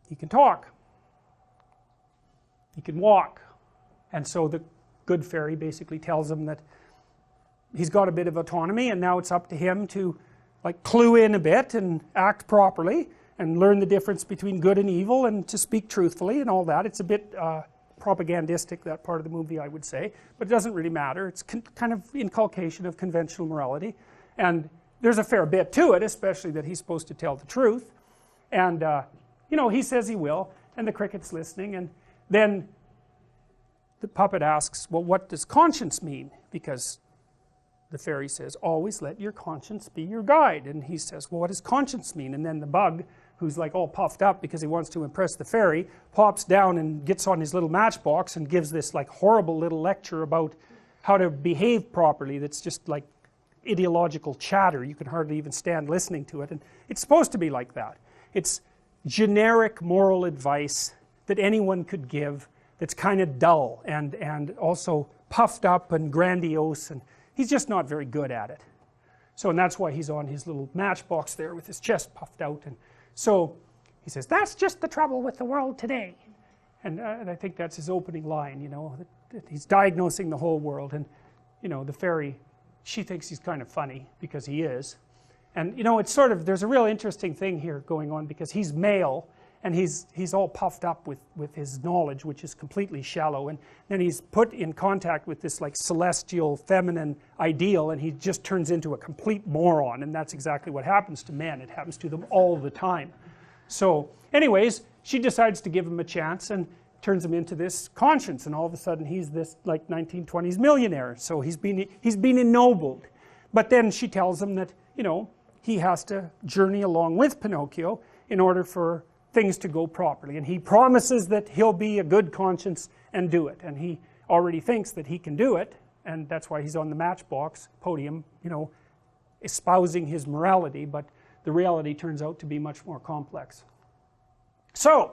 he can talk, he can walk, and so the good fairy basically tells him that he's got a bit of autonomy, and now it's up to him to like clue in a bit and act properly and learn the difference between good and evil and to speak truthfully and all that. It's a bit propagandistic, that part of the movie, I would say, but it doesn't really matter. It's kind of inculcation of conventional morality, and there's a fair bit to it, especially that he's supposed to tell the truth, and you know, he says he will, and the cricket's listening, and then the puppet asks, well, what does conscience mean? Because the fairy says, always let your conscience be your guide, and he says, well, what does conscience mean? And then the bug, who's like all puffed up because he wants to impress the fairy, pops down and gets on his little matchbox and gives this like horrible little lecture about how to behave properly that's just like ideological chatter. You can hardly even stand listening to it, and it's supposed to be like that. It's generic moral advice that anyone could give that's kind of dull and also puffed up and grandiose, and he's just not very good at it. So, and that's why he's on his little matchbox there with his chest puffed out, and so he says, that's just the trouble with the world today. And I think that's his opening line, you know, that he's diagnosing the whole world, and you know, the fairy, she thinks he's kind of funny because he is. And you know, it's sort of, there's a real interesting thing here going on because he's male and he's all puffed up with his knowledge, which is completely shallow, and then he's put in contact with this like celestial feminine ideal, and he just turns into a complete moron, and that's exactly what happens to men. It happens to them all the time. So anyways, she decides to give him a chance and turns him into this conscience, and all of a sudden he's this like 1920s millionaire. So he's been ennobled. But then she tells him that, you know, he has to journey along with Pinocchio in order for things to go properly, and he promises that he'll be a good conscience and do it, and he already thinks that he can do it, and that's why he's on the matchbox podium, you know, espousing his morality, but the reality turns out to be much more complex. So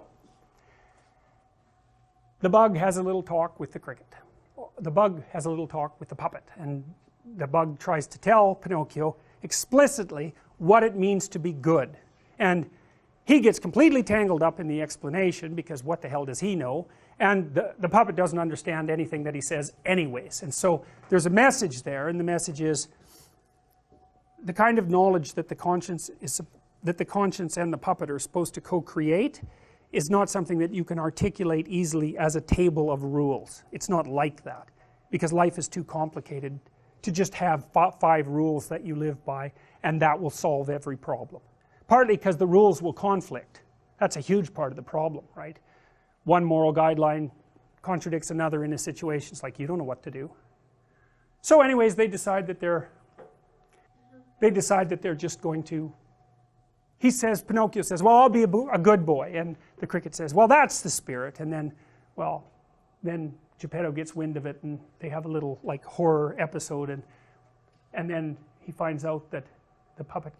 the bug has a little talk with the cricket, the bug has a little talk with the puppet, and the bug tries to tell Pinocchio explicitly what it means to be good, and he gets completely tangled up in the explanation because what the hell does he know, and the puppet doesn't understand anything that he says anyways. And so there's a message there, and the message is the kind of knowledge that the conscience and the puppet are supposed to co-create is not something that you can articulate easily as a table of rules. It's not like that, because life is too complicated to just have 5 rules that you live by and that will solve every problem. Partly because the rules will conflict. That's a huge part of the problem, right? One moral guideline contradicts another in a situation. It's like you don't know what to do. So anyways, they decide that they're just going to, he says, Pinocchio says, well, I'll be a good boy, and the cricket says, well, that's the spirit. And then, well, then Geppetto gets wind of it, and they have a little like horror episode, and then he finds out that the puppet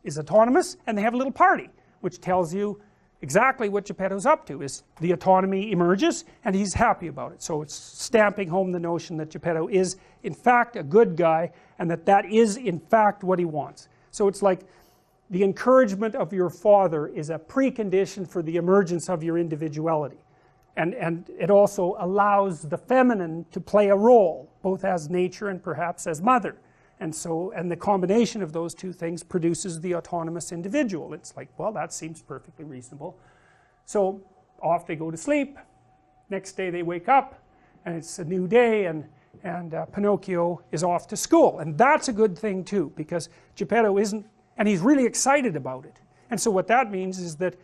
is autonomous, and they have a little party, which tells you exactly what Geppetto's up to. Is the autonomy emerges, and he's happy about it. So it's stamping home the notion that Geppetto is in fact a good guy, and that is in fact what he wants. So it's like the encouragement of your father is a precondition for the emergence of your individuality, and it also allows the feminine to play a role, both as nature and perhaps as mother. And so, and the combination of those two things produces the autonomous individual. It's like, well, that seems perfectly reasonable. So off they go to sleep. Next day they wake up, and it's a new day, and Pinocchio is off to school. And that's a good thing too, because Geppetto isn't, and he's really excited about it. And so what that means is that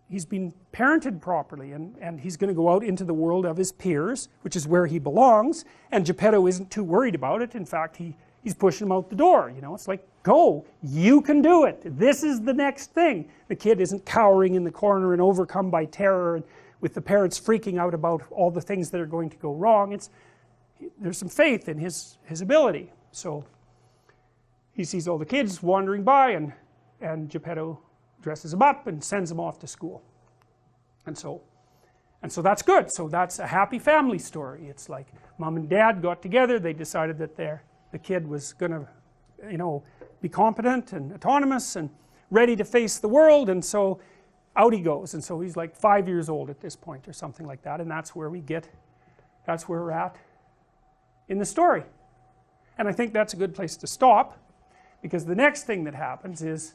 he's been parented properly, and he's going to go out into the world of his peers, which is where he belongs, and Geppetto isn't too worried about it. In fact, he's pushing him out the door, you know. It's like, go, you can do it, this is the next thing. The kid isn't cowering in the corner and overcome by terror, and with the parents freaking out about all the things that are going to go wrong. There's some faith in his ability. So he sees all the kids wandering by, and Geppetto dresses him up and sends him off to school. And so that's good. So that's a happy family story. It's like mom and dad got together, they decided that the kid was going to, you know, be competent and autonomous and ready to face the world, and so out he goes, and so he's like 5 years old at this point or something like that, and that's where we're at in the story. And I think that's a good place to stop, because the next thing that happens is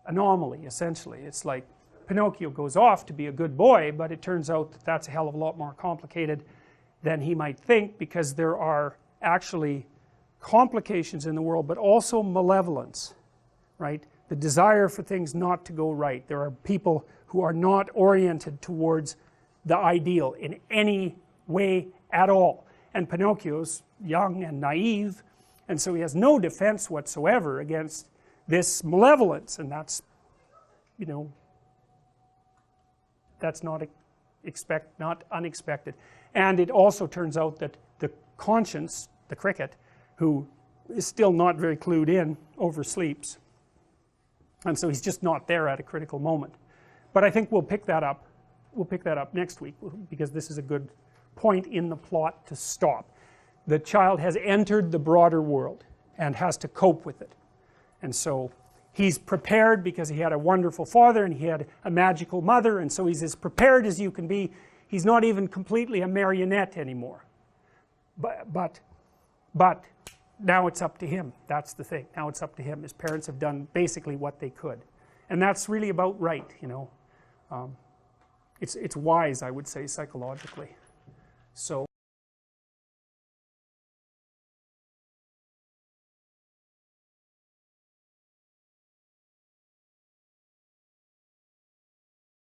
anomaly, essentially. It's like Pinocchio goes off to be a good boy, but it turns out that that's a hell of a lot more complicated than he might think, because there are actually complications in the world, but also malevolence, right? The desire for things not to go right. There are people who are not oriented towards the ideal in any way at all. And Pinocchio's young and naive, and so he has no defense whatsoever against this malevolence, and that's, you know, that's not unexpected. And it also turns out that the conscience, the cricket, who is still not very clued in, oversleeps, and so he's just not there at a critical moment. But I think we'll pick that up next week, because this is a good point in the plot to stop. The child has entered the broader world and has to cope with it, and so he's prepared because he had a wonderful father and he had a magical mother, and so he's as prepared as you can be. He's not even completely a marionette anymore, but now it's up to him. That's the thing. Now it's up to him. His parents have done basically what they could, and that's really about right, you know. It's wise, I would say, psychologically. So